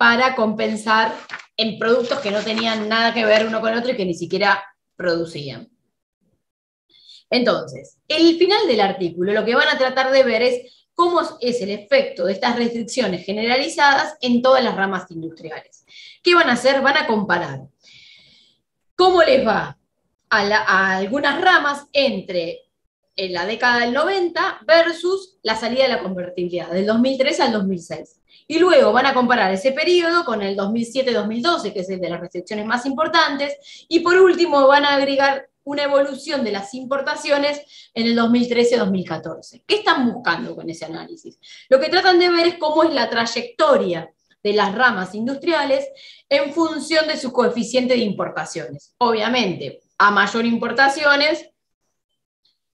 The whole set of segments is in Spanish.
para compensar en productos que no tenían nada que ver uno con el otro y que ni siquiera producían. Entonces, el final del artículo lo que van a tratar de ver es cómo es el efecto de estas restricciones generalizadas en todas las ramas industriales. ¿Qué van a hacer? Van a comparar cómo les va a algunas ramas entre en la década del 90 versus la salida de la convertibilidad, del 2003 al 2006. Y luego van a comparar ese periodo con el 2007-2012, que es el de las restricciones más importantes, y por último van a agregar una evolución de las importaciones en el 2013-2014. ¿Qué están buscando con ese análisis? Lo que tratan de ver es cómo es la trayectoria de las ramas industriales en función de su coeficiente de importaciones. Obviamente, a mayor importaciones,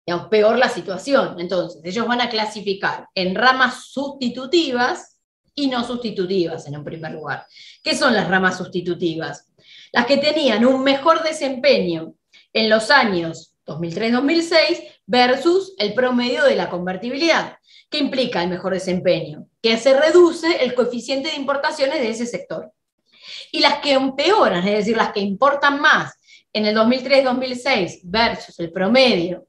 digamos, peor la situación. Entonces, ellos van a clasificar en ramas sustitutivas y no sustitutivas, en un primer lugar. ¿Qué son las ramas sustitutivas? Las que tenían un mejor desempeño en los años 2003-2006 versus el promedio de la convertibilidad. ¿Qué implica el mejor desempeño? Que se reduce el coeficiente de importaciones de ese sector. Y las que empeoran, es decir, las que importan más en el 2003-2006 versus el promedio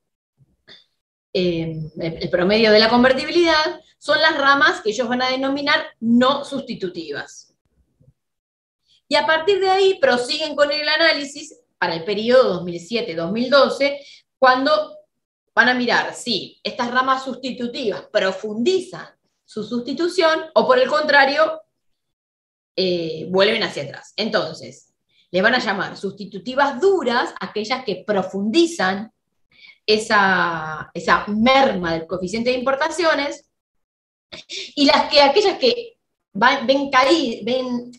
de la convertibilidad, son las ramas que ellos van a denominar no sustitutivas. Y a partir de ahí prosiguen con el análisis para el periodo 2007-2012, cuando van a mirar si estas ramas sustitutivas profundizan su sustitución o por el contrario vuelven hacia atrás. Entonces, le van a llamar sustitutivas duras aquellas que profundizan esa merma del coeficiente de importaciones, y aquellas que ven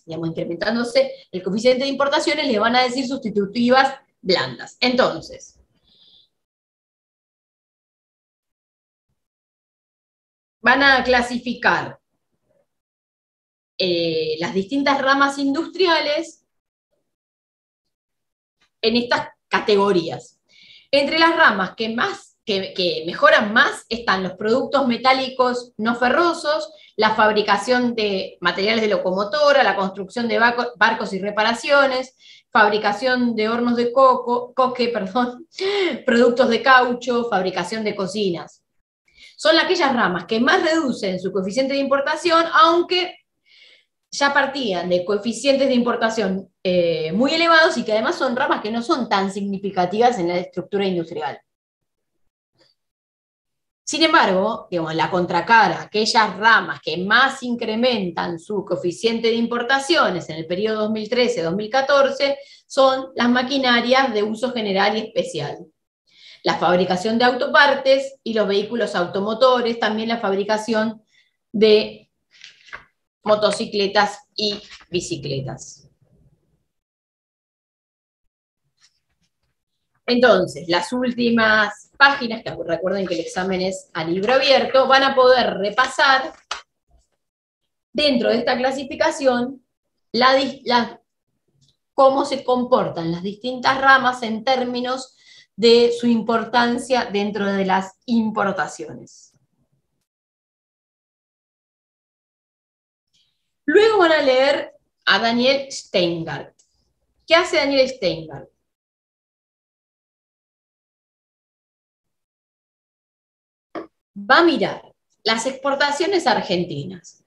digamos, incrementándose el coeficiente de importaciones, le van a decir sustitutivas blandas. Entonces, van a clasificar las distintas ramas industriales en estas categorías. Entre las ramas que mejoran más están los productos metálicos no ferrosos, la fabricación de materiales de locomotora, la construcción de barcos y reparaciones, fabricación de hornos de coque, productos de caucho, fabricación de cocinas. Son aquellas ramas que más reducen su coeficiente de importación, aunque ya partían de coeficientes de importación muy elevados y que además son ramas que no son tan significativas en la estructura industrial. Sin embargo, digamos, la contracara, aquellas ramas que más incrementan su coeficiente de importaciones en el periodo 2013-2014 son las maquinarias de uso general y especial. La fabricación de autopartes y los vehículos automotores, también la fabricación de motocicletas y bicicletas. Entonces, las últimas páginas, que recuerden que el examen es a libro abierto, van a poder repasar dentro de esta clasificación cómo se comportan las distintas ramas en términos de su importancia dentro de las importaciones. Luego van a leer a Daniel Steingart. ¿Qué hace Daniel Steingart? Va a mirar las exportaciones argentinas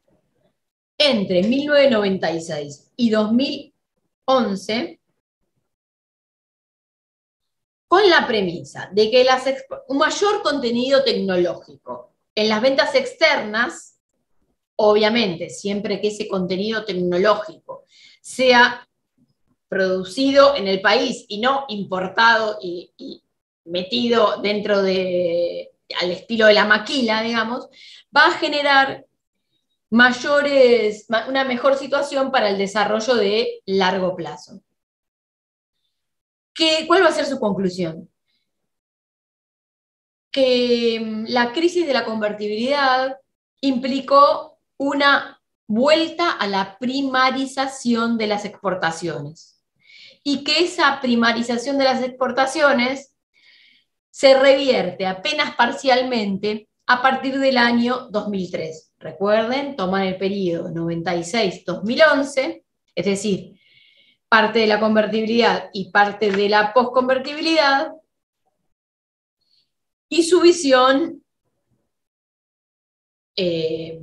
entre 1996 y 2011 con la premisa de que un mayor contenido tecnológico en las ventas externas, obviamente, siempre que ese contenido tecnológico sea producido en el país y no importado y metido dentro al estilo de la maquila, digamos, va a generar una mejor situación para el desarrollo de largo plazo. ¿Cuál va a ser su conclusión? Que la crisis de la convertibilidad implicó una vuelta a la primarización de las exportaciones, y que esa primarización de las exportaciones se revierte apenas parcialmente a partir del año 2003. Recuerden, toman el periodo 96-2011, es decir, parte de la convertibilidad y parte de la posconvertibilidad, y su visión es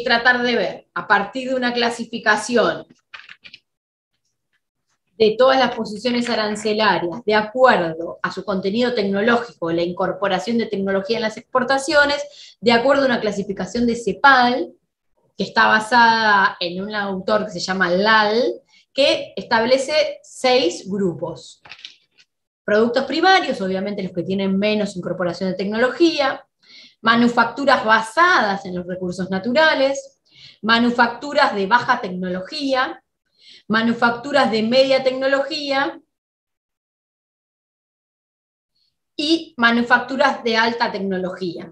tratar de ver, a partir de una clasificación de todas las posiciones arancelarias, de acuerdo a su contenido tecnológico, la incorporación de tecnología en las exportaciones, de acuerdo a una clasificación de CEPAL, que está basada en un autor que se llama Lal, que establece 6 grupos. Productos primarios, obviamente los que tienen menos incorporación de tecnología, manufacturas basadas en los recursos naturales, manufacturas de baja tecnología, manufacturas de media tecnología y manufacturas de alta tecnología.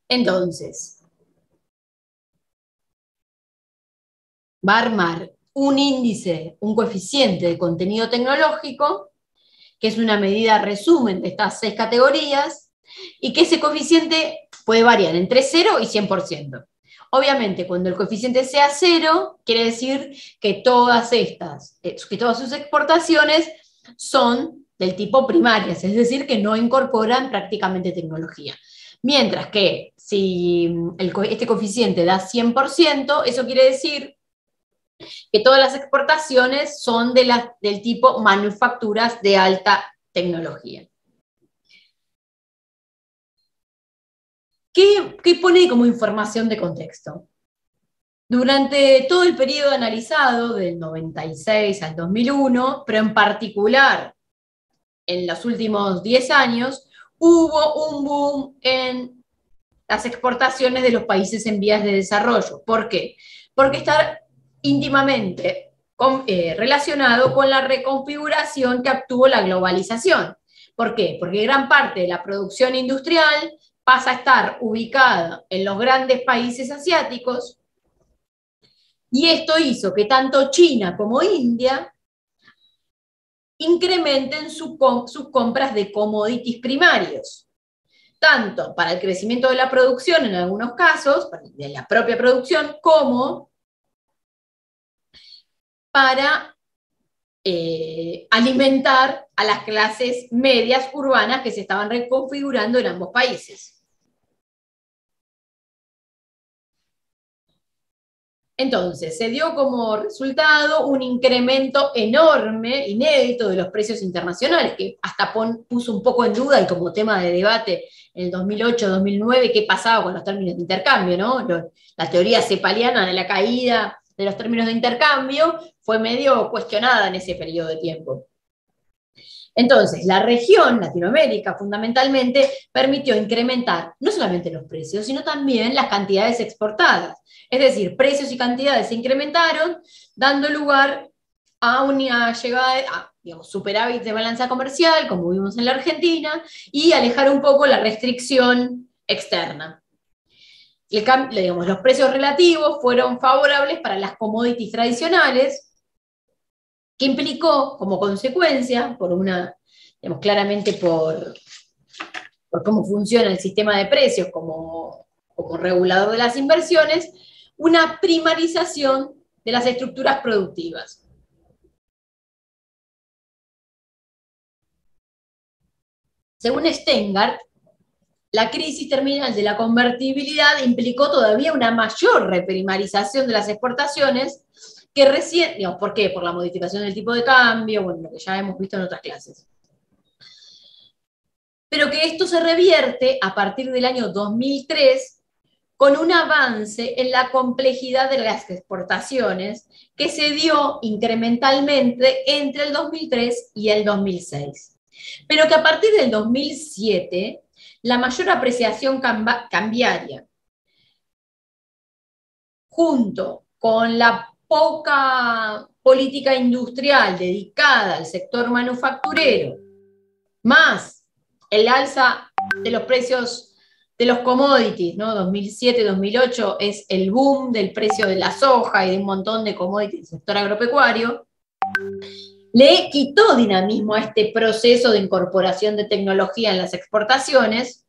Entonces, va a armar un índice, un coeficiente de contenido tecnológico, que es una medida resumen de estas 6 categorías, y que ese coeficiente puede variar entre 0 y 100%. Obviamente, cuando el coeficiente sea 0, quiere decir que todas sus exportaciones son del tipo primarias, es decir, que no incorporan prácticamente tecnología. Mientras que si este coeficiente da 100%, eso quiere decir que todas las exportaciones son del tipo manufacturas de alta tecnología. ¿Qué pone como información de contexto? Durante todo el periodo analizado, del 96 al 2001, pero en particular en los últimos 10 años, hubo un boom en las exportaciones de los países en vías de desarrollo. ¿Por qué? Porque está íntimamente relacionado con la reconfiguración que obtuvo la globalización. ¿Por qué? Porque gran parte de la producción industrial pasa a estar ubicada en los grandes países asiáticos, y esto hizo que tanto China como India incrementen sus compras de commodities primarios, tanto para el crecimiento de la producción en algunos casos, de la propia producción, como para alimentar a las clases medias urbanas que se estaban reconfigurando en ambos países. Entonces, se dio como resultado un incremento enorme, inédito, de los precios internacionales, que hasta puso un poco en duda, y como tema de debate en el 2008-2009, qué pasaba con los términos de intercambio, ¿no? La teoría cepaliana de la caída de los términos de intercambio fue medio cuestionada en ese periodo de tiempo. Entonces, la región, Latinoamérica fundamentalmente, permitió incrementar no solamente los precios, sino también las cantidades exportadas. Es decir, precios y cantidades se incrementaron, dando lugar a una llegada a, digamos, superávit de balanza comercial, como vimos en la Argentina, y alejar un poco la restricción externa. Digamos, los precios relativos fueron favorables para las commodities tradicionales, que implicó como consecuencia, digamos, claramente por cómo funciona el sistema de precios como regulador de las inversiones, una primarización de las estructuras productivas. Según Steingart, la crisis terminal de la convertibilidad implicó todavía una mayor reprimarización de las exportaciones que recién, digamos, ¿por qué? Por la modificación del tipo de cambio, bueno, lo que ya hemos visto en otras clases. Pero que esto se revierte a partir del año 2003 con un avance en la complejidad de las exportaciones que se dio incrementalmente entre el 2003 y el 2006. Pero que a partir del 2007, la mayor apreciación cambiaria, junto con la poca política industrial dedicada al sector manufacturero, más el alza de los precios de los commodities, ¿no? 2007-2008 es el boom del precio de la soja y de un montón de commodities del sector agropecuario, le quitó dinamismo a este proceso de incorporación de tecnología en las exportaciones.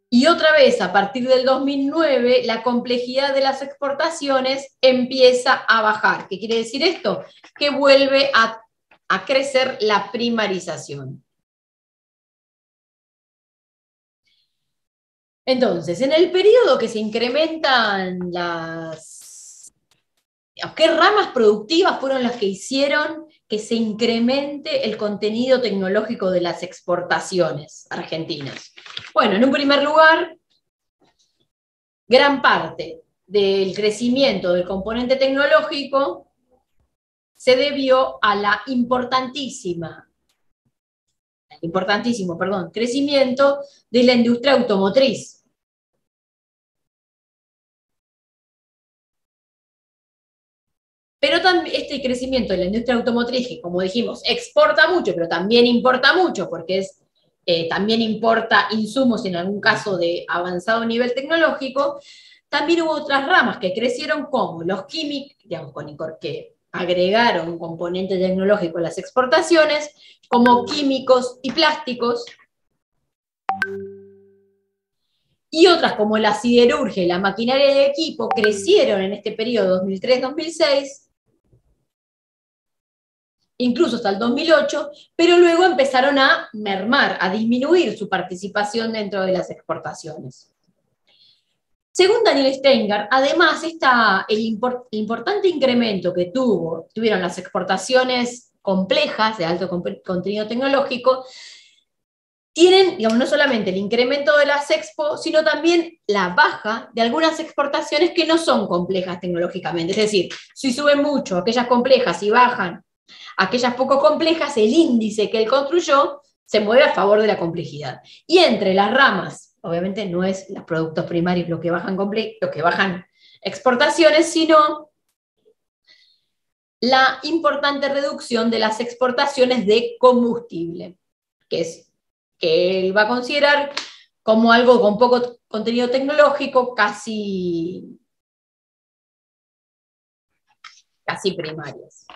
Y otra vez, a partir del 2009, la complejidad de las exportaciones empieza a bajar. ¿Qué quiere decir esto? Que vuelve a crecer la primarización. Entonces, en el periodo que se incrementan ¿qué ramas productivas fueron las que hicieron que se incremente el contenido tecnológico de las exportaciones argentinas? Bueno, en un primer lugar, gran parte del crecimiento del componente tecnológico se debió a la importantísimo crecimiento de la industria automotriz. Pero también este crecimiento de la industria automotriz, que como dijimos, exporta mucho, pero también importa mucho, porque también importa insumos en algún caso de avanzado nivel tecnológico, también hubo otras ramas que crecieron como los químicos, digamos, que agregaron un componente tecnológico a las exportaciones, como químicos y plásticos, y otras como la siderurgia y la maquinaria de equipo crecieron en este periodo 2003-2006, incluso hasta el 2008, pero luego empezaron a mermar, a disminuir su participación dentro de las exportaciones. Según Daniel Steingart, además el importante incremento que tuvieron las exportaciones complejas de alto contenido tecnológico, tienen, digamos, no solamente el incremento de las expo, sino también la baja de algunas exportaciones que no son complejas tecnológicamente. Es decir, si suben mucho aquellas complejas y bajan aquellas poco complejas, el índice que él construyó se mueve a favor de la complejidad. Y entre las ramas, obviamente no es los productos primarios lo que bajan exportaciones, sino la importante reducción de las exportaciones de combustible, que él va a considerar como algo con poco contenido tecnológico, casi primarias.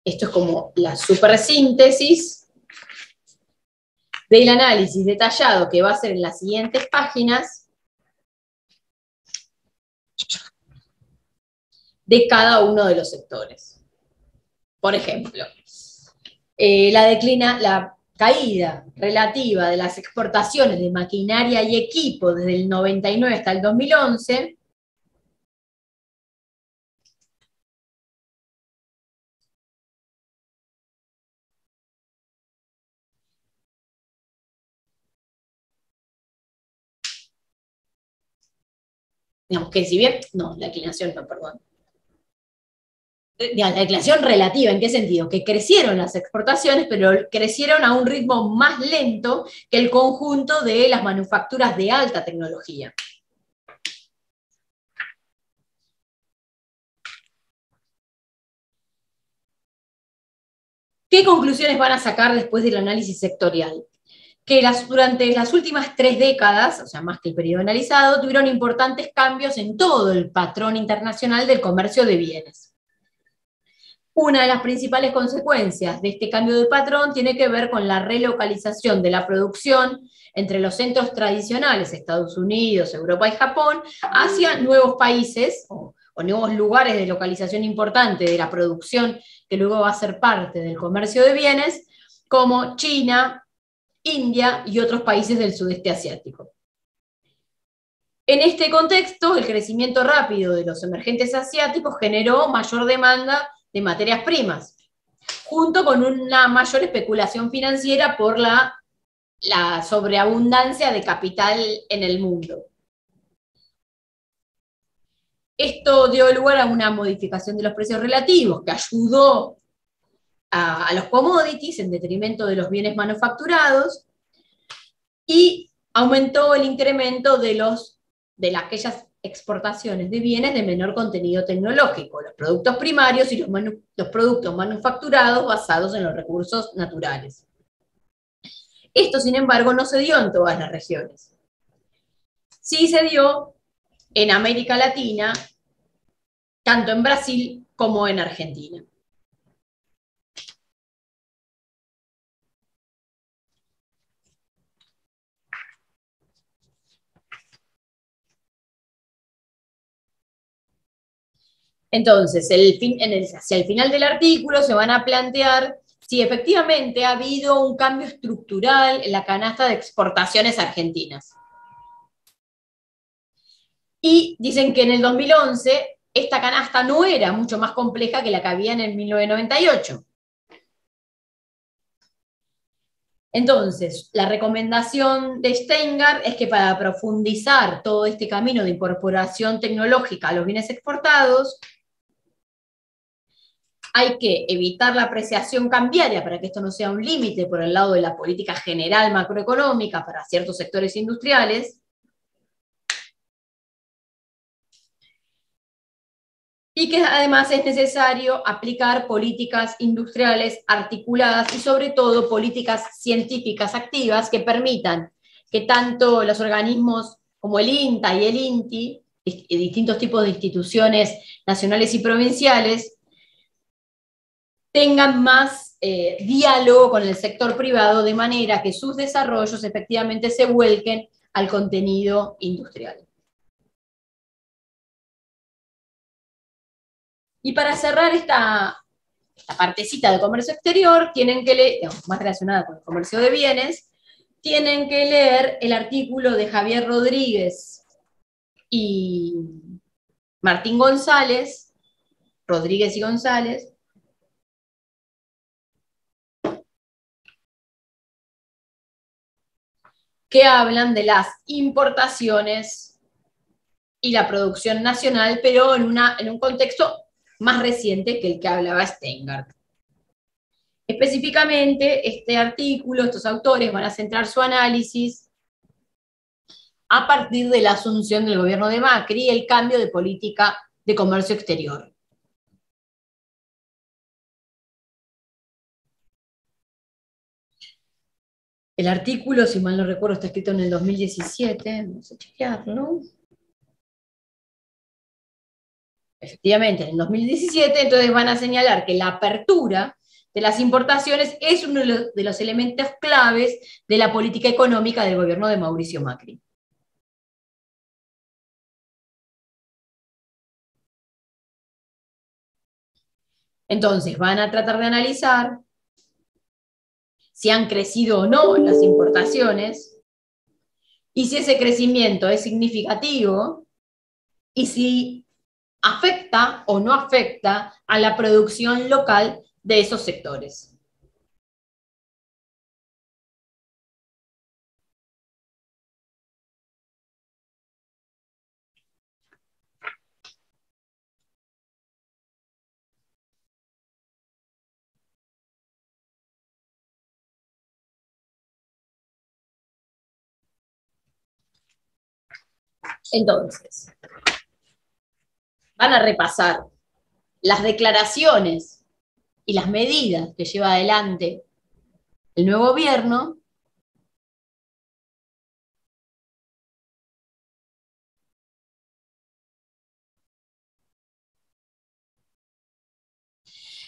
Esto es como la supersíntesis del análisis detallado que va a ser en las siguientes páginas de cada uno de los sectores. Por ejemplo, la caída relativa de las exportaciones de maquinaria y equipo desde el 99 hasta el 2011, digamos que si bien, no, la declinación no, perdón. La declinación relativa, ¿en qué sentido? Que crecieron las exportaciones, pero crecieron a un ritmo más lento que el conjunto de las manufacturas de alta tecnología. ¿Qué conclusiones van a sacar después del análisis sectorial? Que durante las últimas 3 décadas, o sea, más que el periodo analizado, tuvieron importantes cambios en todo el patrón internacional del comercio de bienes. Una de las principales consecuencias de este cambio de patrón tiene que ver con la relocalización de la producción entre los centros tradicionales, Estados Unidos, Europa y Japón, hacia nuevos países o nuevos lugares de localización importante de la producción que luego va a ser parte del comercio de bienes, como China, India y otros países del sudeste asiático. En este contexto, el crecimiento rápido de los emergentes asiáticos generó mayor demanda de materias primas, junto con una mayor especulación financiera por la sobreabundancia de capital en el mundo. Esto dio lugar a una modificación de los precios relativos, que ayudó a los commodities en detrimento de los bienes manufacturados, y aumentó el incremento de aquellas exportaciones de bienes de menor contenido tecnológico, los productos primarios y los productos manufacturados basados en los recursos naturales. Esto, sin embargo, no se dio en todas las regiones. Sí se dio en América Latina, tanto en Brasil como en Argentina. Entonces, hacia el final del artículo se van a plantear si efectivamente ha habido un cambio estructural en la canasta de exportaciones argentinas. Y dicen que en el 2011 esta canasta no era mucho más compleja que la que había en el 1998. Entonces, la recomendación de Steingart es que para profundizar todo este camino de incorporación tecnológica a los bienes exportados, hay que evitar la apreciación cambiaria para que esto no sea un límite por el lado de la política general macroeconómica para ciertos sectores industriales, y que además es necesario aplicar políticas industriales articuladas y sobre todo políticas científicas activas que permitan que tanto los organismos como el INTA y el INTI, distintos tipos de instituciones nacionales y provinciales, tengan más diálogo con el sector privado de manera que sus desarrollos efectivamente se vuelquen al contenido industrial. Y para cerrar esta partecita de comercio exterior, tienen que leer, digamos, más relacionada con el comercio de bienes, tienen que leer el artículo de Javier Rodríguez y Martín González, Rodríguez y González, que hablan de las importaciones y la producción nacional, pero en un contexto más reciente que el que hablaba Steingart. Específicamente, este artículo, estos autores van a centrar su análisis a partir de la asunción del gobierno de Macri y el cambio de política de comercio exterior. El artículo, si mal no recuerdo, está escrito en el 2017, vamos a chequearlo. Efectivamente, en el 2017, entonces van a señalar que la apertura de las importaciones es uno de los elementos claves de la política económica del gobierno de Mauricio Macri. Entonces, van a tratar de analizar si han crecido o no las importaciones, y si ese crecimiento es significativo, y si afecta o no afecta a la producción local de esos sectores. Entonces, van a repasar las declaraciones y las medidas que lleva adelante el nuevo gobierno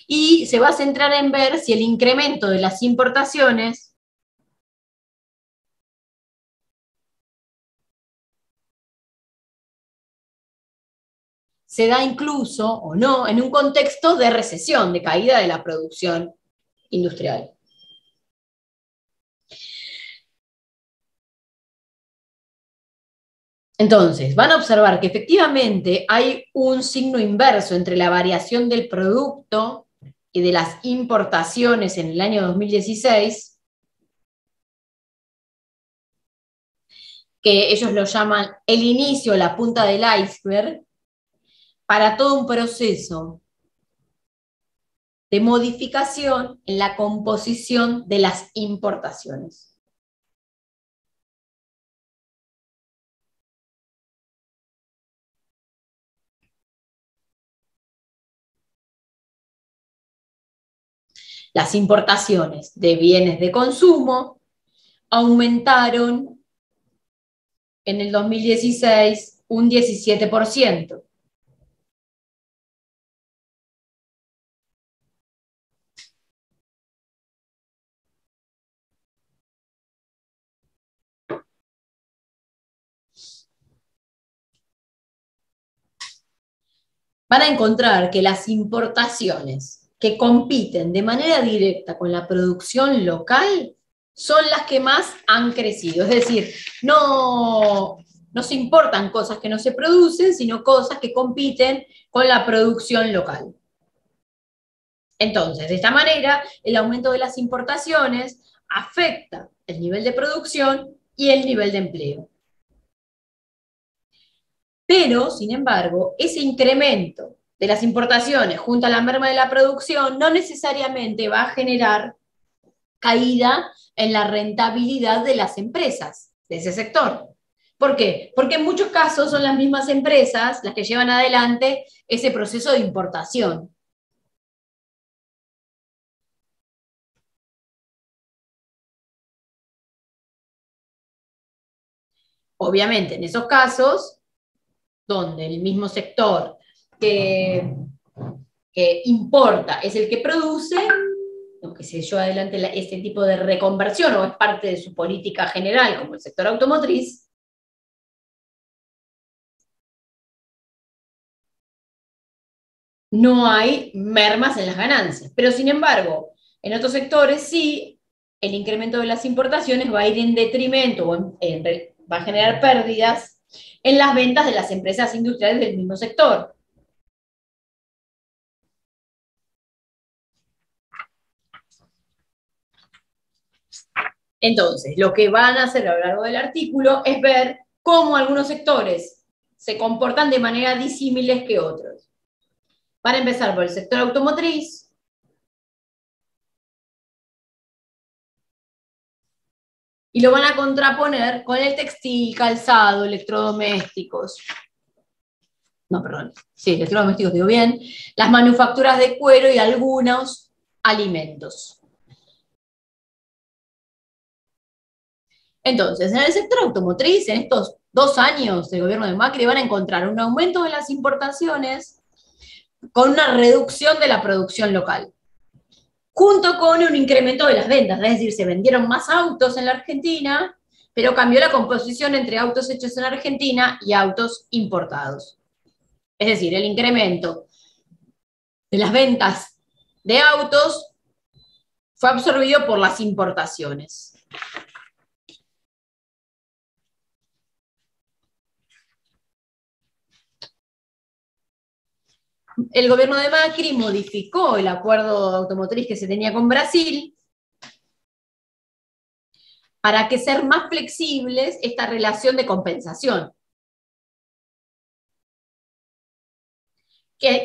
y se va a centrar en ver si el incremento de las importaciones se da incluso o no en un contexto de recesión, de caída de la producción industrial. Entonces, van a observar que efectivamente hay un signo inverso entre la variación del producto y de las importaciones en el año 2016, que ellos lo llaman el inicio, la punta del iceberg, para todo un proceso de modificación en la composición de las importaciones. Las importaciones de bienes de consumo aumentaron en el 2016 un 17%. Van a encontrar que las importaciones que compiten de manera directa con la producción local son las que más han crecido. Es decir, no se importan cosas que no se producen, sino cosas que compiten con la producción local. Entonces, de esta manera, el aumento de las importaciones afecta el nivel de producción y el nivel de empleo. Pero, sin embargo, ese incremento de las importaciones junto a la merma de la producción no necesariamente va a generar caída en la rentabilidad de las empresas de ese sector. ¿Por qué? Porque en muchos casos son las mismas empresas las que llevan adelante ese proceso de importación. Obviamente, en esos casos, donde el mismo sector que, que importa es el que produce, o que se lleva adelante este tipo de reconversión, o es parte de su política general, como el sector automotriz, no hay mermas en las ganancias. Pero sin embargo, en otros sectores sí, el incremento de las importaciones va a ir en detrimento, o va a generar pérdidas en las ventas de las empresas industriales del mismo sector. Entonces, lo que van a hacer a lo largo del artículo es ver cómo algunos sectores se comportan de manera disímiles que otros. Van a empezar por el sector automotriz, y lo van a contraponer con el textil, calzado, electrodomésticos. No, perdón. Sí, electrodomésticos digo bien. Las manufacturas de cuero y algunos alimentos. Entonces, en el sector automotriz, en estos 2 años del gobierno de Macri, van a encontrar un aumento de las importaciones con una reducción de la producción local, junto con un incremento de las ventas, es decir, se vendieron más autos en la Argentina, pero cambió la composición entre autos hechos en Argentina y autos importados. Es decir, el incremento de las ventas de autos fue absorbido por las importaciones. El gobierno de Macri modificó el acuerdo automotriz que se tenía con Brasil para que ser más flexibles esta relación de compensación.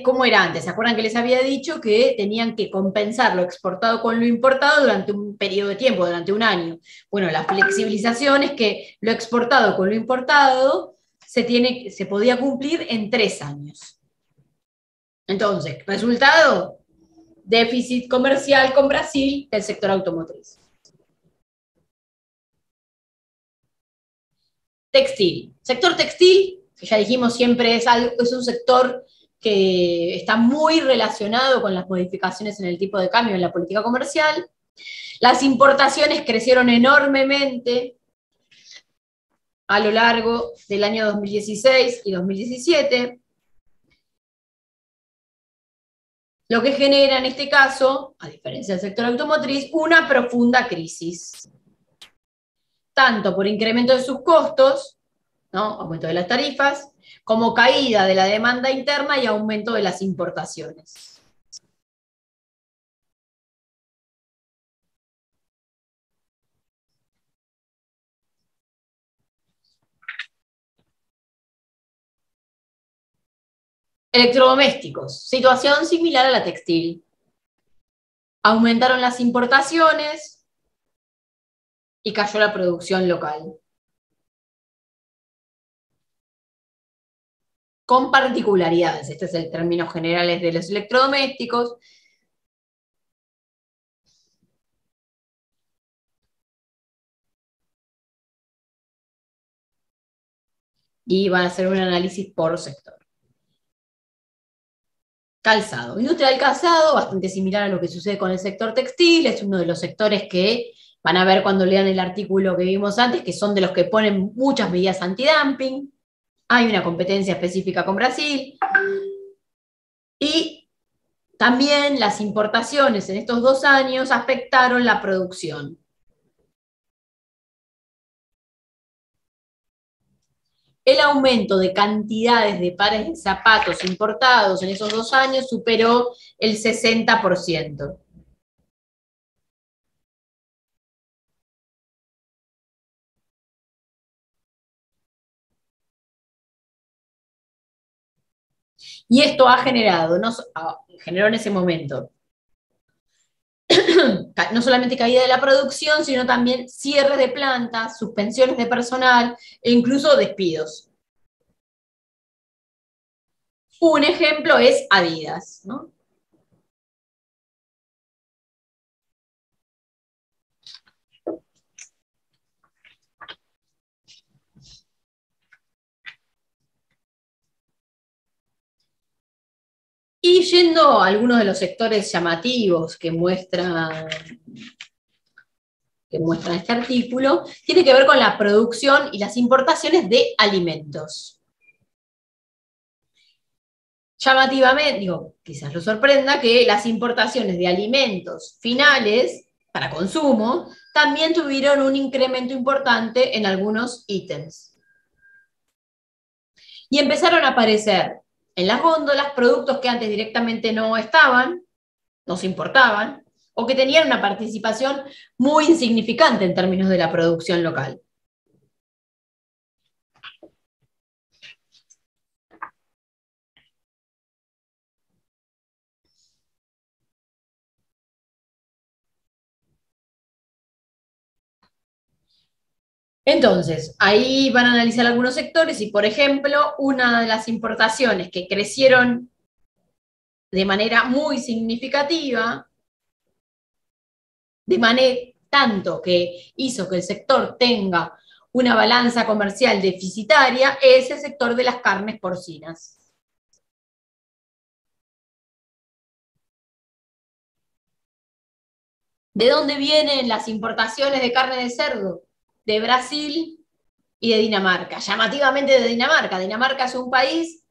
¿Cómo era antes? ¿Se acuerdan que les había dicho que tenían que compensar lo exportado con lo importado durante un periodo de tiempo, durante un año? Bueno, la flexibilización es que lo exportado con lo importado se podía cumplir en 3 años. Entonces, resultado, déficit comercial con Brasil del sector automotriz. Textil. Sector textil, que ya dijimos siempre es un sector que está muy relacionado con las modificaciones en el tipo de cambio en la política comercial. Las importaciones crecieron enormemente a lo largo del año 2016 y 2017, lo que genera en este caso, a diferencia del sector automotriz, una profunda crisis, tanto por incremento de sus costos, ¿no? Aumento de las tarifas, como caída de la demanda interna y aumento de las importaciones. Electrodomésticos, situación similar a la textil. Aumentaron las importaciones y cayó la producción local. Con particularidades, este es el término general de los electrodomésticos. y van a hacer un análisis por sector. Calzado. Industria del calzado, bastante similar a lo que sucede con el sector textil, es uno de los sectores que van a ver cuando lean el artículo que vimos antes, que son de los que ponen muchas medidas antidumping. Hay una competencia específica con Brasil. Y también las importaciones en estos 2 años afectaron la producción. El aumento de cantidades de pares de zapatos importados en esos 2 años superó el 60%. Y esto ha generado, generó en ese momento, no solamente caída de la producción, sino también cierre de plantas, suspensiones de personal e incluso despidos. Un ejemplo es Adidas, ¿no? Y yendo a algunos de los sectores llamativos que muestra este artículo, tiene que ver con la producción y las importaciones de alimentos. Llamativamente, quizás lo sorprenda que las importaciones de alimentos finales para consumo también tuvieron un incremento importante en algunos ítems. Y empezaron a aparecer en las góndolas productos que antes directamente no estaban, no se importaban, o que tenían una participación muy insignificante en términos de la producción local. Entonces, ahí van a analizar algunos sectores y, por ejemplo, una de las importaciones que crecieron de manera muy significativa, de manera tanto que hizo que el sector tenga una balanza comercial deficitaria, es el sector de las carnes porcinas. ¿De dónde vienen las importaciones de carne de cerdo? De Brasil y de Dinamarca, llamativamente de Dinamarca. Dinamarca es un país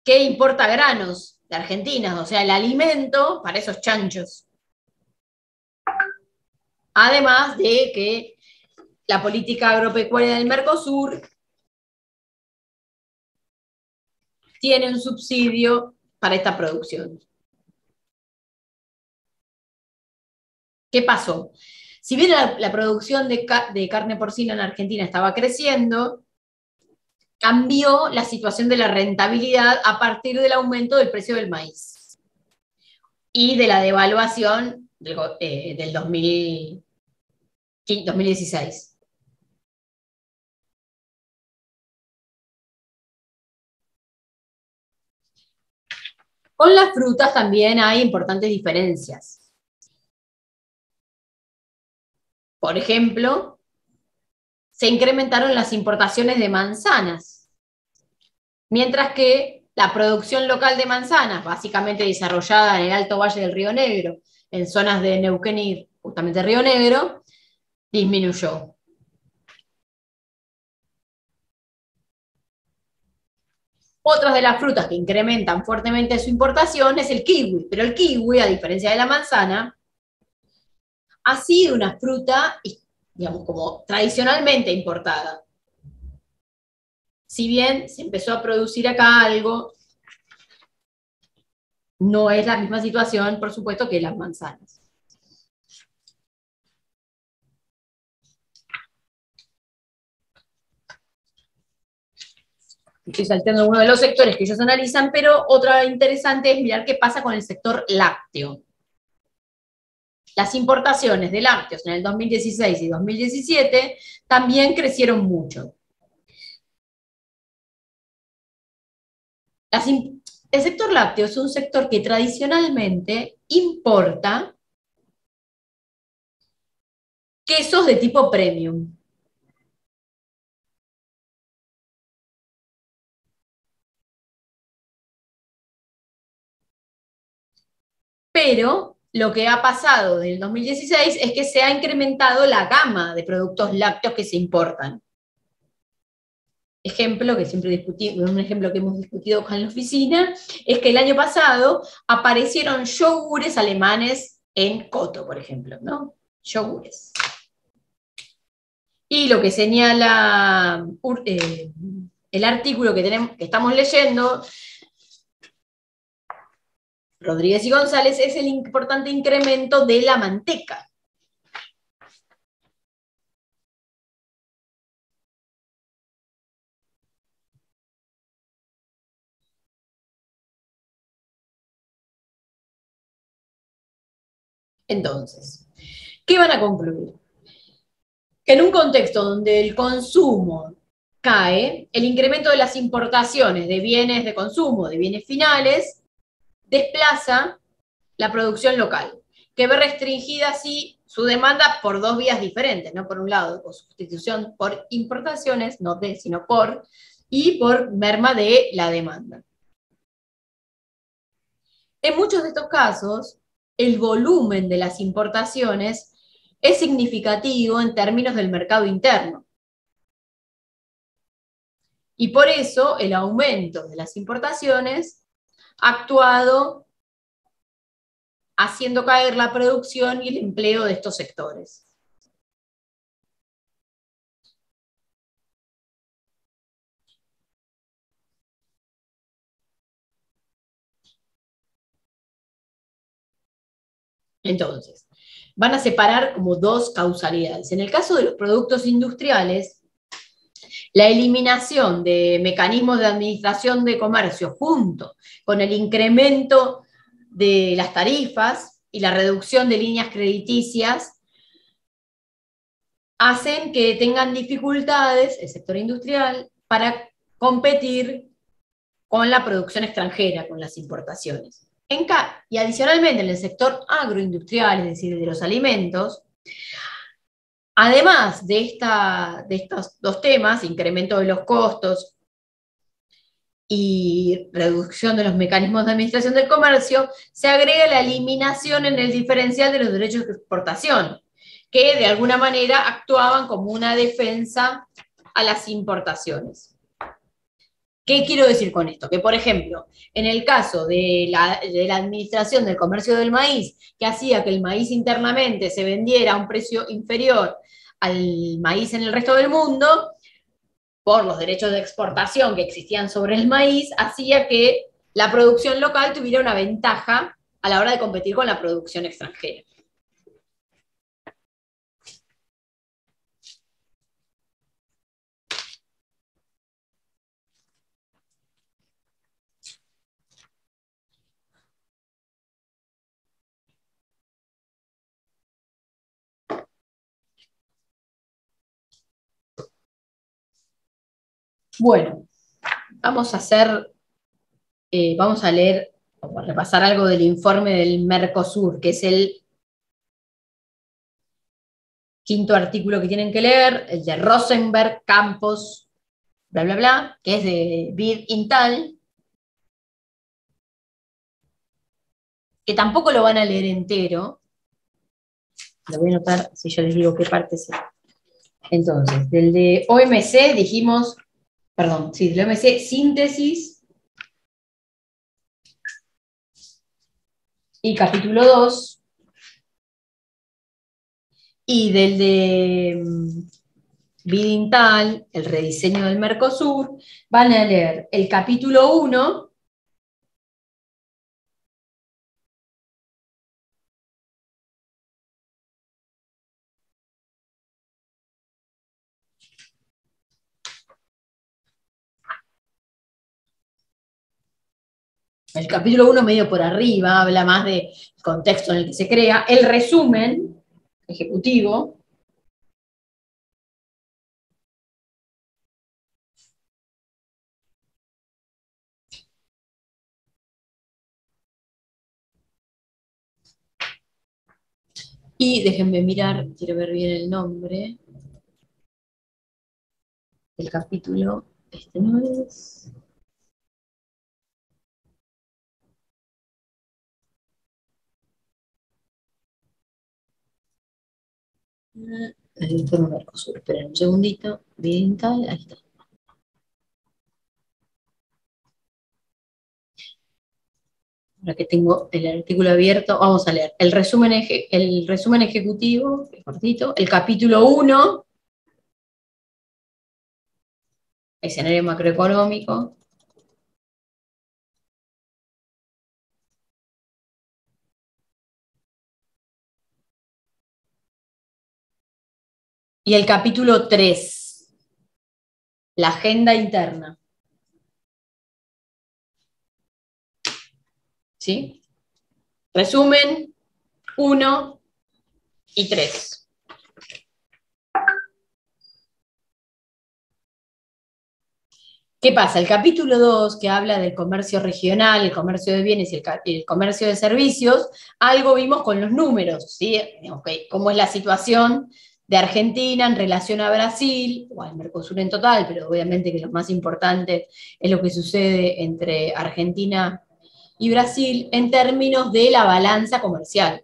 que importa granos de Argentina, o sea, el alimento para esos chanchos. Además de que la política agropecuaria del Mercosur tiene un subsidio para esta producción. ¿Qué pasó? Si bien la producción de carne porcina en Argentina estaba creciendo, cambió la situación de la rentabilidad a partir del aumento del precio del maíz y de la devaluación del 2016. Con las frutas también hay importantes diferencias. Por ejemplo, se incrementaron las importaciones de manzanas, mientras que la producción local de manzanas, básicamente desarrollada en el Alto Valle del Río Negro, en zonas de Neuquén y justamente Río Negro, disminuyó. Otras de las frutas que incrementan fuertemente su importación es el kiwi, pero el kiwi, a diferencia de la manzana, ha sido una fruta, digamos, como tradicionalmente importada. Si bien se empezó a producir acá algo, no es la misma situación, por supuesto, que las manzanas. Estoy saltando uno de los sectores que ellos analizan, pero otra interesante es mirar qué pasa con el sector lácteo. Las importaciones de lácteos en el 2016 y 2017 también crecieron mucho. El sector lácteo es un sector que tradicionalmente importa quesos de tipo premium. Pero lo que ha pasado del 2016 es que se ha incrementado la gama de productos lácteos que se importan. Ejemplo que siempre discutimos, un ejemplo que hemos discutido acá en la oficina, es que el año pasado aparecieron yogures alemanes en Coto, por ejemplo, ¿no? Yogures. Y lo que señala el artículo que estamos leyendo, Rodríguez y González, es el importante incremento de la manteca. Entonces, ¿qué van a concluir? Que en un contexto donde el consumo cae, el incremento de las importaciones de bienes de consumo, de bienes finales, desplaza la producción local, que ve restringida así su demanda por dos vías diferentes, ¿no? Por un lado, por sustitución por importaciones, no de, sino por, y por merma de la demanda. En muchos de estos casos, el volumen de las importaciones es significativo en términos del mercado interno. Y por eso el aumento de las importaciones ha actuado haciendo caer la producción y el empleo de estos sectores. Entonces, van a separar como dos causalidades. En el caso de los productos industriales, la eliminación de mecanismos de administración de comercio junto con el incremento de las tarifas y la reducción de líneas crediticias hacen que tengan dificultades el sector industrial para competir con la producción extranjera, con las importaciones. Y adicionalmente en el sector agroindustrial, es decir, de los alimentos, además de estos dos temas, incremento de los costos y reducción de los mecanismos de administración del comercio, se agrega la eliminación en el diferencial de los derechos de exportación, que de alguna manera actuaban como una defensa a las importaciones. ¿Qué quiero decir con esto? Que, por ejemplo, en el caso de la administración del comercio del maíz, que hacía que el maíz internamente se vendiera a un precio inferior al maíz en el resto del mundo, por los derechos de exportación que existían sobre el maíz, hacía que la producción local tuviera una ventaja a la hora de competir con la producción extranjera. Bueno, vamos a hacer, vamos a leer, o a repasar algo del informe del Mercosur, que es el quinto artículo que tienen que leer, el de Rosenberg, Campos, bla, bla, bla, que es de Bid Intal, que tampoco lo van a leer entero. Lo voy a anotar si yo les digo qué parte es. Entonces, del de OMC dijimos, perdón, sí, del OMC, síntesis y capítulo 2, y del de Bidintal, el rediseño del Mercosur, van a leer el capítulo 1, el capítulo 1 medio por arriba, habla más del contexto en el que se crea, el resumen ejecutivo, y déjenme mirar, quiero ver bien el nombre, el capítulo, este no es... El informe Mercosur. Esperen un segundito. Bien, tal, ahí está. Ahora que tengo el artículo abierto, vamos a leer el resumen ejecutivo, que es cortito, el capítulo 1, escenario macroeconómico, y el capítulo 3, la agenda interna. ¿Sí? Resumen 1 y 3. ¿Qué pasa? El capítulo 2, que habla del comercio regional, el comercio de bienes y el comercio de servicios, algo vimos con los números, ¿sí? Okay, cómo es la situación de Argentina en relación a Brasil, o al Mercosur en total, pero obviamente que lo más importante es lo que sucede entre Argentina y Brasil en términos de la balanza comercial.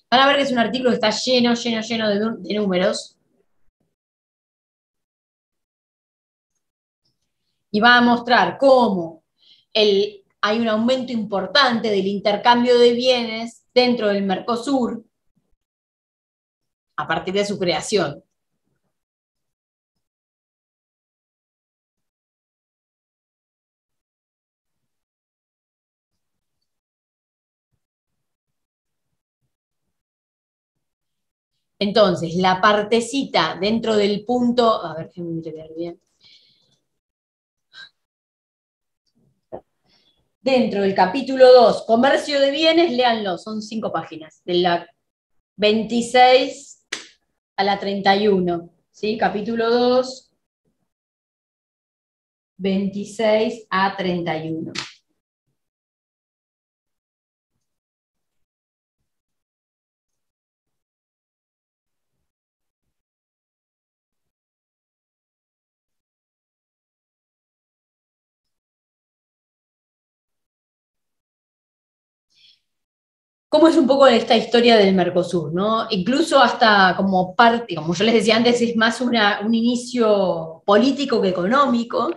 Van a ver que es un artículo que está lleno, lleno, lleno de números, y va a mostrar cómo hay un aumento importante del intercambio de bienes dentro del Mercosur a partir de su creación. Entonces, la partecita dentro del punto, a ver que me leer bien, dentro del capítulo 2, comercio de bienes, léanlo, son 5 páginas, de la 26 a la 31, ¿sí? Capítulo 2, 26 a 31. Cómo es un poco esta historia del Mercosur, ¿no? Incluso hasta como parte, como yo les decía antes, es más un inicio político que económico,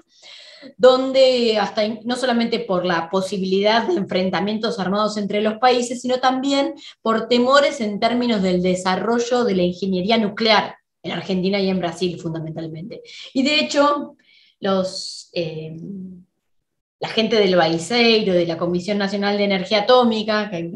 donde hasta no solamente por la posibilidad de enfrentamientos armados entre los países, sino también por temores en términos del desarrollo de la ingeniería nuclear en Argentina y en Brasil fundamentalmente. Y de hecho, la gente del Baliceiro, de la Comisión Nacional de Energía Atómica, que hay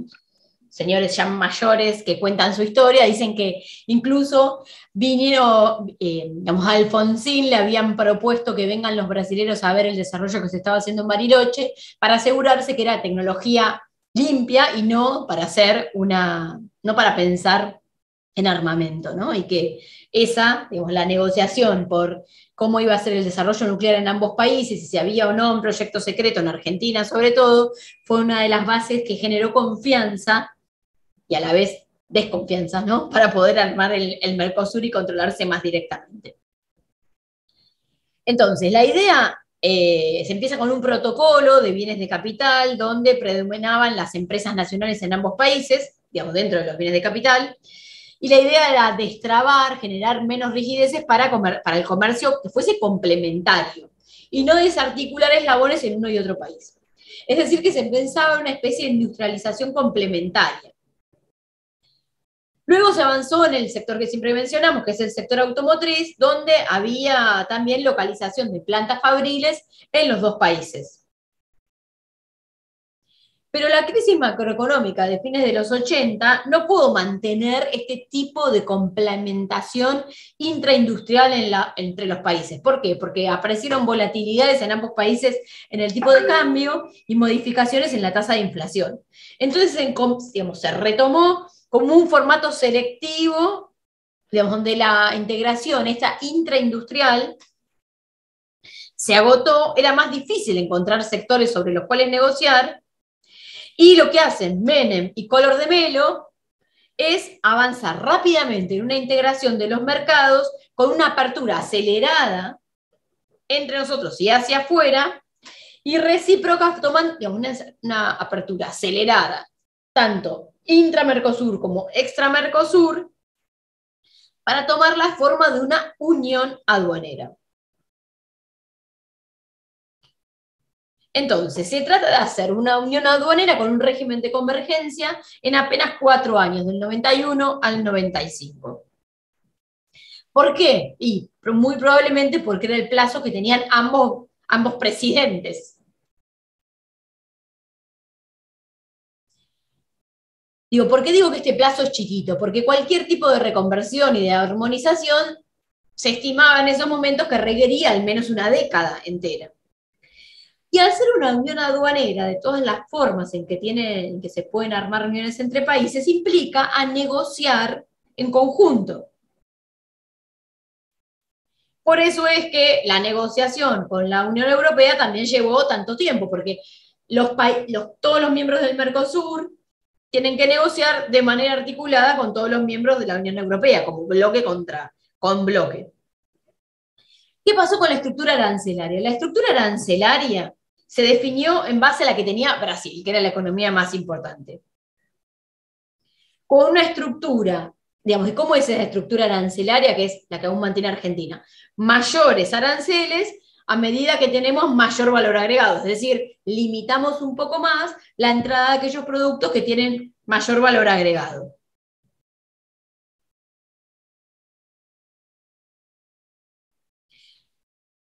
señores ya mayores que cuentan su historia, dicen que incluso vinieron, digamos, a Alfonsín le habían propuesto que vengan los brasileños a ver el desarrollo que se estaba haciendo en Bariloche para asegurarse que era tecnología limpia y no para hacer no para pensar en armamento, ¿no? Y que digamos, la negociación por cómo iba a ser el desarrollo nuclear en ambos países y si había o no un proyecto secreto en Argentina sobre todo, fue una de las bases que generó confianza y a la vez desconfianza, ¿no? Para poder armar el Mercosur y controlarse más directamente. Entonces, la idea se empieza con un protocolo de bienes de capital donde predominaban las empresas nacionales en ambos países, digamos, dentro de los bienes de capital, y la idea era destrabar, generar menos rigideces para el comercio que fuese complementario y no desarticular eslabones en uno y otro país. Es decir, que se pensaba en una especie de industrialización complementaria. Luego se avanzó en el sector que siempre mencionamos, que es el sector automotriz, donde había también localización de plantas fabriles en los dos países. Pero la crisis macroeconómica de fines de los 80 no pudo mantener este tipo de complementación intraindustrial entre los países. ¿Por qué? Porque aparecieron volatilidades en ambos países en el tipo de cambio y modificaciones en la tasa de inflación. Entonces, digamos, se retomó como un formato selectivo, digamos, donde la integración, esta intraindustrial, se agotó, era más difícil encontrar sectores sobre los cuales negociar, y lo que hacen Menem y Collor de Mello es avanzar rápidamente en una integración de los mercados con una apertura acelerada entre nosotros y hacia afuera, y recíprocas toman, digamos, una apertura acelerada, tanto intra-Mercosur como extra-Mercosur, para tomar la forma de una unión aduanera. Entonces, se trata de hacer una unión aduanera con un régimen de convergencia en apenas 4 años, del 91 al 95. ¿Por qué? Y muy probablemente porque era el plazo que tenían ambos presidentes. Digo, ¿por qué digo que este plazo es chiquito? Porque cualquier tipo de reconversión y de armonización se estimaba en esos momentos que requería al menos una década entera. Y al ser una unión aduanera de todas las formas en que se pueden armar uniones entre países, implica a negociar en conjunto. Por eso es que la negociación con la Unión Europea también llevó tanto tiempo, porque todos los miembros del Mercosur tienen que negociar de manera articulada con todos los miembros de la Unión Europea, como bloque con bloque. ¿Qué pasó con la estructura arancelaria? La estructura arancelaria se definió en base a la que tenía Brasil, que era la economía más importante. Con una estructura, digamos, ¿y cómo es esa estructura arancelaria, que es la que aún mantiene Argentina? Mayores aranceles a medida que tenemos mayor valor agregado, es decir, limitamos un poco más la entrada de aquellos productos que tienen mayor valor agregado.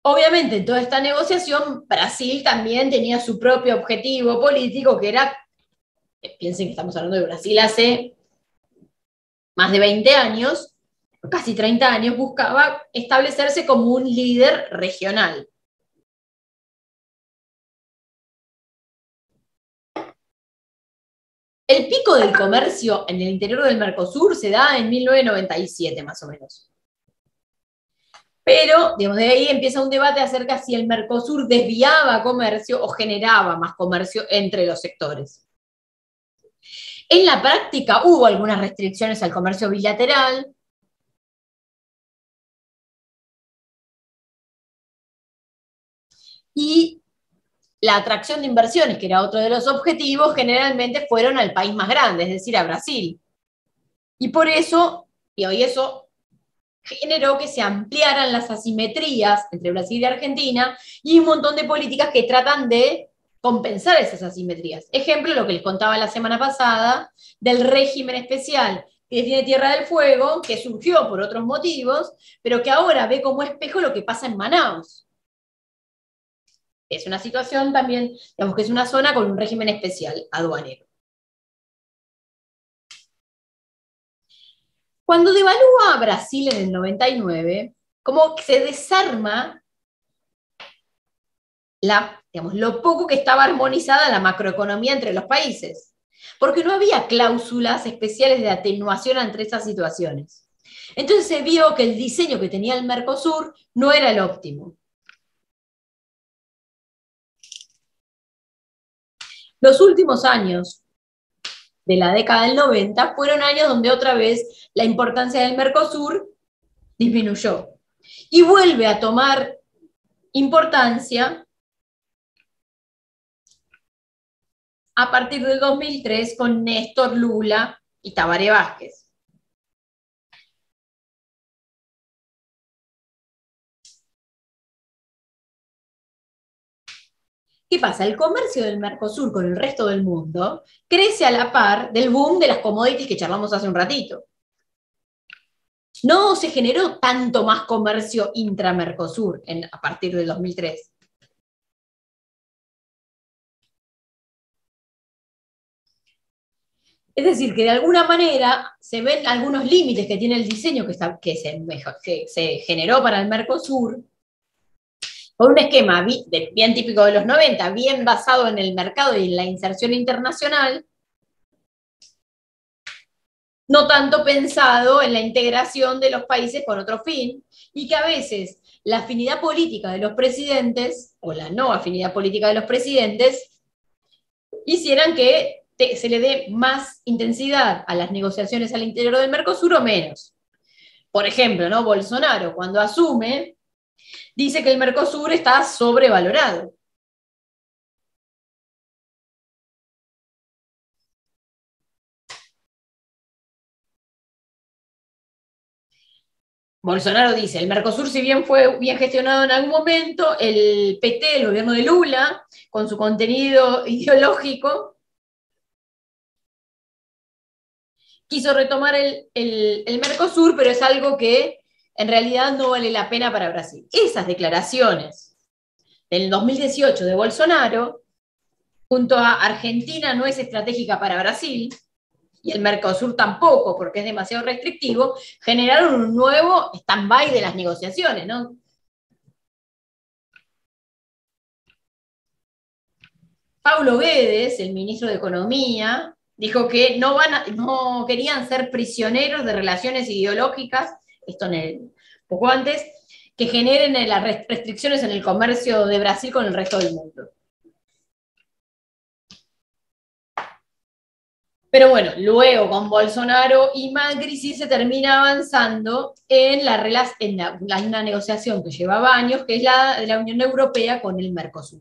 Obviamente, en toda esta negociación, Brasil también tenía su propio objetivo político, que era, piensen que estamos hablando de Brasil hace más de 20 años, casi 30 años, buscaba establecerse como un líder regional. El pico del comercio en el interior del Mercosur se da en 1997, más o menos. Pero, digamos, de ahí empieza un debate acerca si el Mercosur desviaba comercio o generaba más comercio entre los sectores. En la práctica hubo algunas restricciones al comercio bilateral. Y la atracción de inversiones, que era otro de los objetivos, generalmente fueron al país más grande, es decir, a Brasil. Y por eso, y hoy eso generó que se ampliaran las asimetrías entre Brasil y Argentina y un montón de políticas que tratan de compensar esas asimetrías. Ejemplo, lo que les contaba la semana pasada del régimen especial que tiene Tierra del Fuego, que surgió por otros motivos, pero que ahora ve como espejo lo que pasa en Manaus. Es una situación también, digamos que es una zona con un régimen especial aduanero. Cuando devalúa a Brasil en el 99, como que se desarma digamos, lo poco que estaba armonizada la macroeconomía entre los países, porque no había cláusulas especiales de atenuación entre esas situaciones. Entonces se vio que el diseño que tenía el Mercosur no era el óptimo. Los últimos años de la década del 90 fueron años donde otra vez la importancia del Mercosur disminuyó y vuelve a tomar importancia a partir del 2003 con Néstor Lula y Tabaré Vázquez. ¿Qué pasa? El comercio del Mercosur con el resto del mundo crece a la par del boom de las commodities que charlamos hace un ratito. No se generó tanto más comercio intra-Mercosur a partir del 2003. Es decir, que de alguna manera se ven algunos límites que tiene el diseño que se generó para el Mercosur, con un esquema bien típico de los 90, bien basado en el mercado y en la inserción internacional, no tanto pensado en la integración de los países con otro fin, y que a veces la afinidad política de los presidentes, o la no afinidad política de los presidentes, hicieran que se le dé más intensidad a las negociaciones al interior del Mercosur o menos. Por ejemplo, ¿no? Bolsonaro, cuando asume, dice que el Mercosur está sobrevalorado. Bolsonaro dice, el Mercosur, si bien fue bien gestionado en algún momento, el PT, el gobierno de Lula, con su contenido ideológico, quiso retomar el Mercosur, pero es algo que en realidad no vale la pena para Brasil. Esas declaraciones del 2018 de Bolsonaro, junto a Argentina no es estratégica para Brasil, y el Mercosur tampoco, porque es demasiado restrictivo, generaron un nuevo stand-by de las negociaciones, ¿no? Paulo Guedes, el ministro de Economía, dijo que no querían ser prisioneros de relaciones ideológicas, esto poco antes, que generen las restricciones en el comercio de Brasil con el resto del mundo. Pero bueno, luego con Bolsonaro y Macri sí se termina avanzando en una negociación que llevaba años, que es la de la Unión Europea con el Mercosur.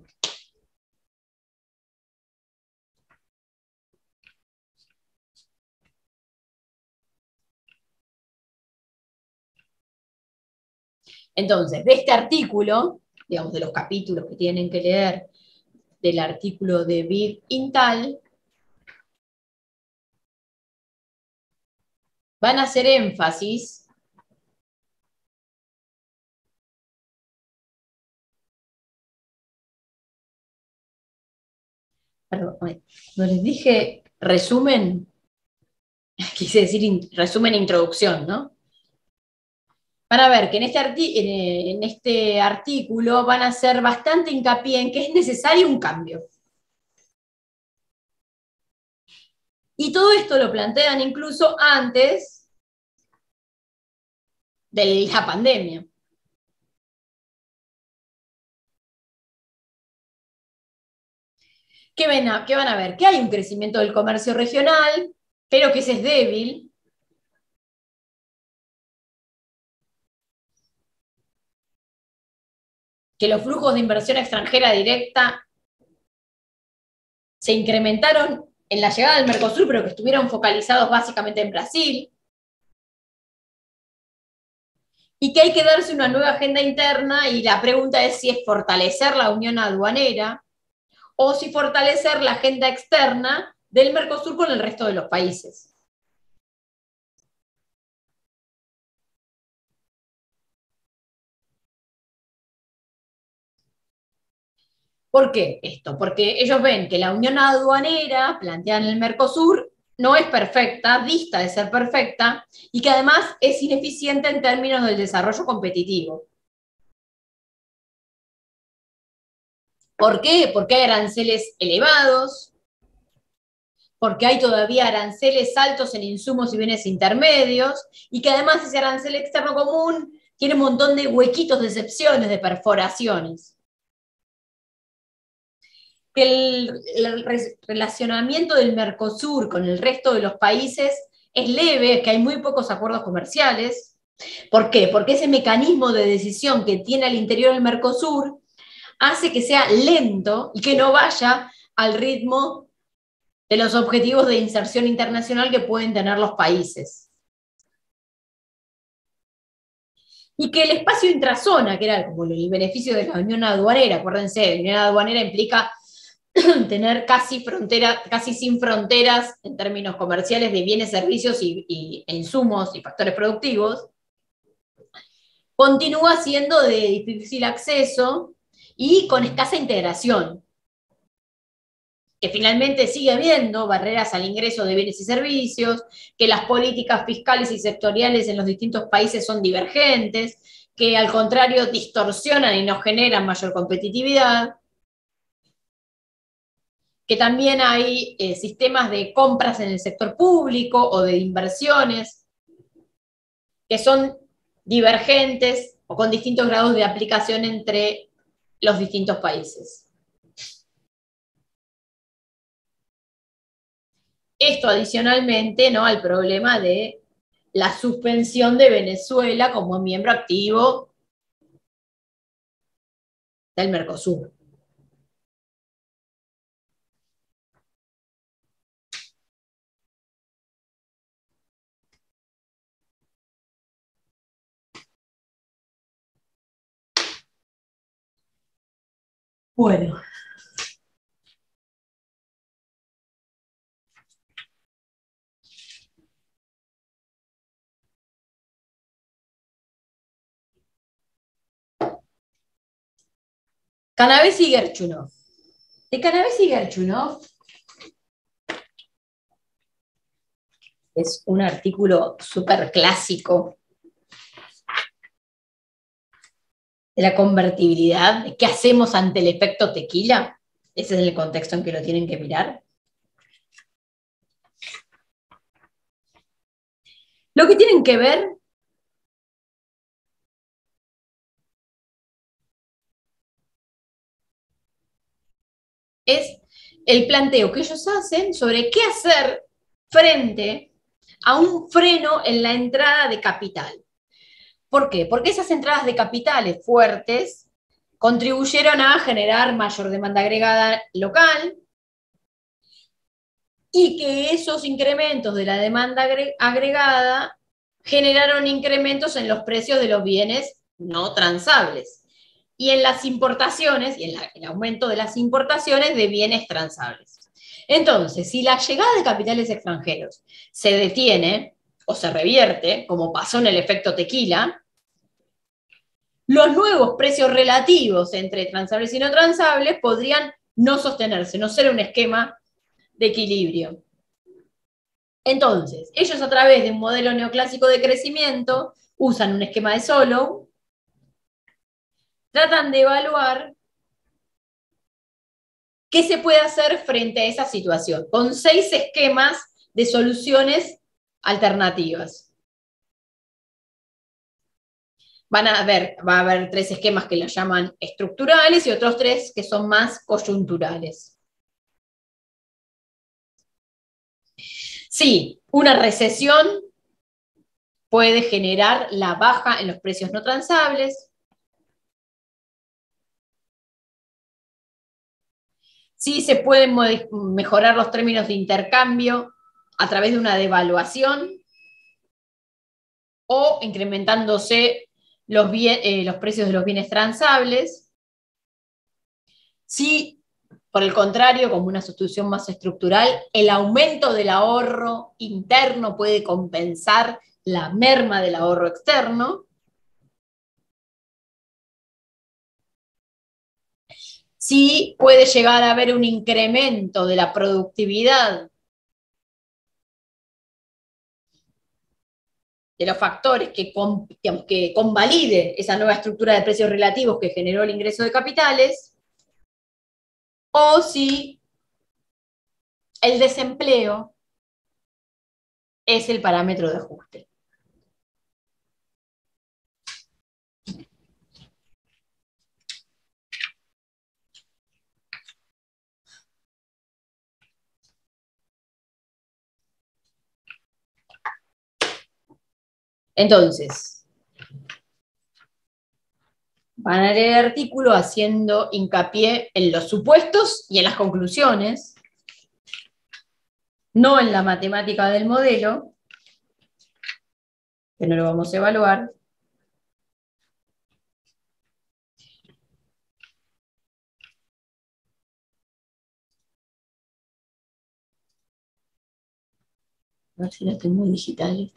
Entonces, de este artículo, digamos, de los capítulos que tienen que leer del artículo de Bid Intal, van a hacer énfasis perdón, no les dije resumen, quise decir resumen e introducción, ¿no? Van a ver que en este artículo van a hacer bastante hincapié en que es necesario un cambio. Y todo esto lo plantean incluso antes de la pandemia. ¿Qué van a ver? Que hay un crecimiento del comercio regional, pero que ese es débil, que los flujos de inversión extranjera directa se incrementaron en la llegada del Mercosur, pero que estuvieron focalizados básicamente en Brasil, y que hay que darse una nueva agenda interna, y la pregunta es si es fortalecer la unión aduanera o si fortalecer la agenda externa del Mercosur con el resto de los países. ¿Por qué esto? Porque ellos ven que la unión aduanera planteada en el Mercosur no es perfecta, dista de ser perfecta, y que además es ineficiente en términos del desarrollo competitivo. ¿Por qué? Porque hay aranceles elevados, porque hay todavía aranceles altos en insumos y bienes intermedios, y que además ese arancel externo común tiene un montón de huequitos, de excepciones, de perforaciones. Que el relacionamiento del Mercosur con el resto de los países es leve, que hay muy pocos acuerdos comerciales. ¿Por qué? Porque ese mecanismo de decisión que tiene al interior del Mercosur hace que sea lento y que no vaya al ritmo de los objetivos de inserción internacional que pueden tener los países. Y que el espacio intrazona, que era como el beneficio de la unión aduanera, acuérdense, la unión aduanera implica tener casi sin fronteras en términos comerciales de bienes, servicios e insumos y factores productivos, continúa siendo de difícil acceso y con escasa integración, que finalmente sigue habiendo barreras al ingreso de bienes y servicios, que las políticas fiscales y sectoriales en los distintos países son divergentes, que al contrario distorsionan y no generan mayor competitividad, que también hay sistemas de compras en el sector público o de inversiones que son divergentes o con distintos grados de aplicación entre los distintos países. Esto adicionalmente, ¿no?, al problema de la suspensión de Venezuela como miembro activo del Mercosur. Bueno. Cannabis y Gerchunov. De Cannabis y Gerchunov es un artículo súper clásico de la convertibilidad, de qué hacemos ante el efecto tequila. Ese es el contexto en que lo tienen que mirar. Lo que tienen que ver es el planteo que ellos hacen sobre qué hacer frente a un freno en la entrada de capital. ¿Por qué? Porque esas entradas de capitales fuertes contribuyeron a generar mayor demanda agregada local y que esos incrementos de la demanda agregada generaron incrementos en los precios de los bienes no transables y en las importaciones y en el aumento de las importaciones de bienes transables. Entonces, si la llegada de capitales extranjeros se detiene o se revierte, como pasó en el efecto tequila, los nuevos precios relativos entre transables y no transables podrían no sostenerse, no ser un esquema de equilibrio. Entonces, ellos a través de un modelo neoclásico de crecimiento usan un esquema de Solow, tratan de evaluar qué se puede hacer frente a esa situación, con 6 esquemas de soluciones alternativas. Va a haber 3 esquemas que los llaman estructurales y otros 3 que son más coyunturales. Sí, una recesión puede generar la baja en los precios no transables. Sí, se pueden mejorar los términos de intercambio a través de una devaluación o incrementándose los precios de los bienes transables. Sí, por el contrario, como una sustitución más estructural, el aumento del ahorro interno puede compensar la merma del ahorro externo. Sí, puede llegar a haber un incremento de la productividad de los factores que convalide esa nueva estructura de precios relativos que generó el ingreso de capitales, o si el desempleo es el parámetro de ajuste. Entonces, van a leer el artículo haciendo hincapié en los supuestos y en las conclusiones, no en la matemática del modelo, que no lo vamos a evaluar. A ver si la tengo digital.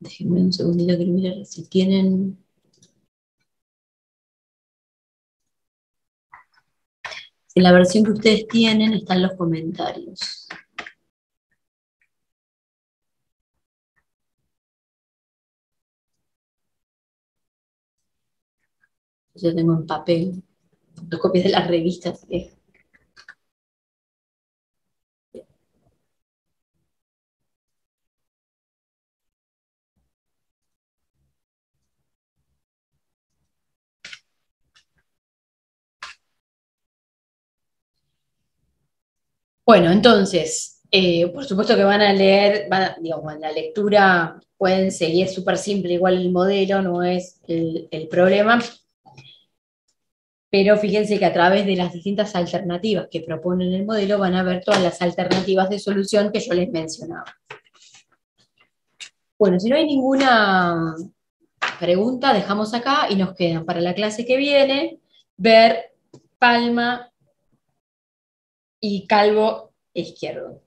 Déjenme un segundito que mirar si tienen. Si en la versión que ustedes tienen están los comentarios. Yo tengo en papel fotocopias de las revistas. Bueno, entonces, por supuesto que van a leer, digamos, en la lectura pueden seguir súper simple, igual el modelo no es el problema. pero fíjense que a través de las distintas alternativas que proponen el modelo van a ver todas las alternativas de solución que yo les mencionaba. Bueno, si no hay ninguna pregunta, dejamos acá y nos quedan para la clase que viene ver palma y calvo izquierdo.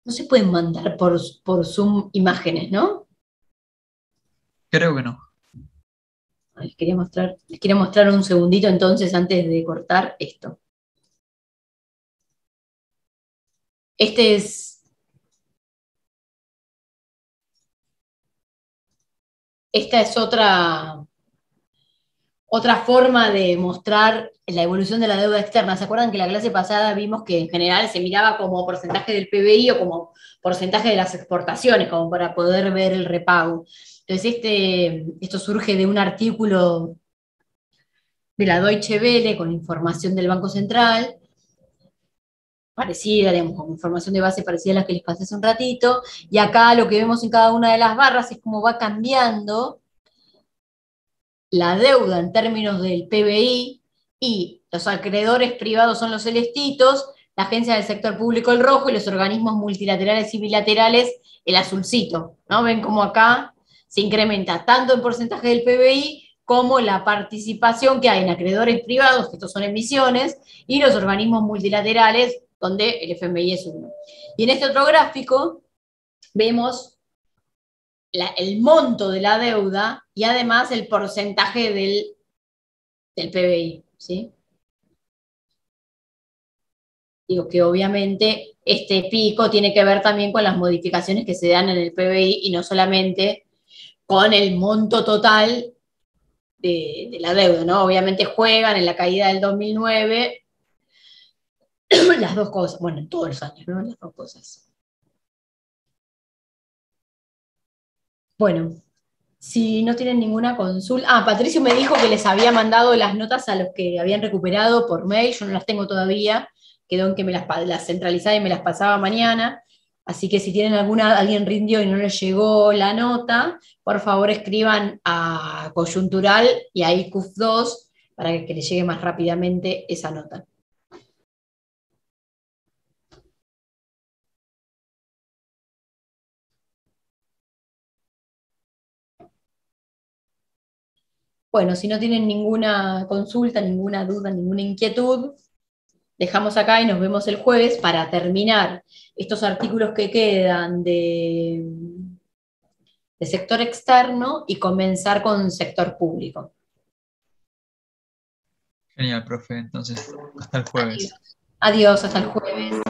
No se pueden mandar por Zoom imágenes, ¿no? Creo que no. Les quería mostrar un segundito entonces antes de cortar esto. Este es, esta es otra forma de mostrar la evolución de la deuda externa. ¿Se acuerdan que la clase pasada vimos que en general se miraba como porcentaje del PBI o como porcentaje de las exportaciones, como para poder ver el repago? Entonces, esto surge de un artículo de la Deutsche Welle con información del Banco Central, parecida, digamos, con información de base parecida a la que les pasé hace un ratito, y acá lo que vemos en cada una de las barras es cómo va cambiando la deuda en términos del PBI, y los acreedores privados son los celestitos, la agencia del sector público el rojo, y los organismos multilaterales y bilaterales el azulcito, ¿no? Ven cómo acá se incrementa tanto el porcentaje del PBI como la participación que hay en acreedores privados, que estos son emisiones, y los organismos multilaterales, donde el FMI es uno. Y en este otro gráfico vemos el monto de la deuda y además el porcentaje del PBI, ¿sí? Digo que obviamente este pico tiene que ver también con las modificaciones que se dan en el PBI y no solamente con el monto total de la deuda, ¿no? Obviamente juegan en la caída del 2009 las dos cosas, bueno, en todos los años, ¿no? Las dos cosas. Bueno, si no tienen ninguna consulta. Ah, Patricio me dijo que les había mandado las notas a los que habían recuperado por mail, yo no las tengo todavía, quedó en que las centralizaba y me las pasaba mañana. Así que si tienen alguien rindió y no les llegó la nota, por favor escriban a Coyuntural y a ICUF2 para que les llegue más rápidamente esa nota. Bueno, si no tienen ninguna consulta, ninguna duda, ninguna inquietud, dejamos acá y nos vemos el jueves para terminar estos artículos que quedan de sector externo y comenzar con sector público. Genial, profe. Entonces, hasta el jueves. Adiós, adiós, hasta el jueves.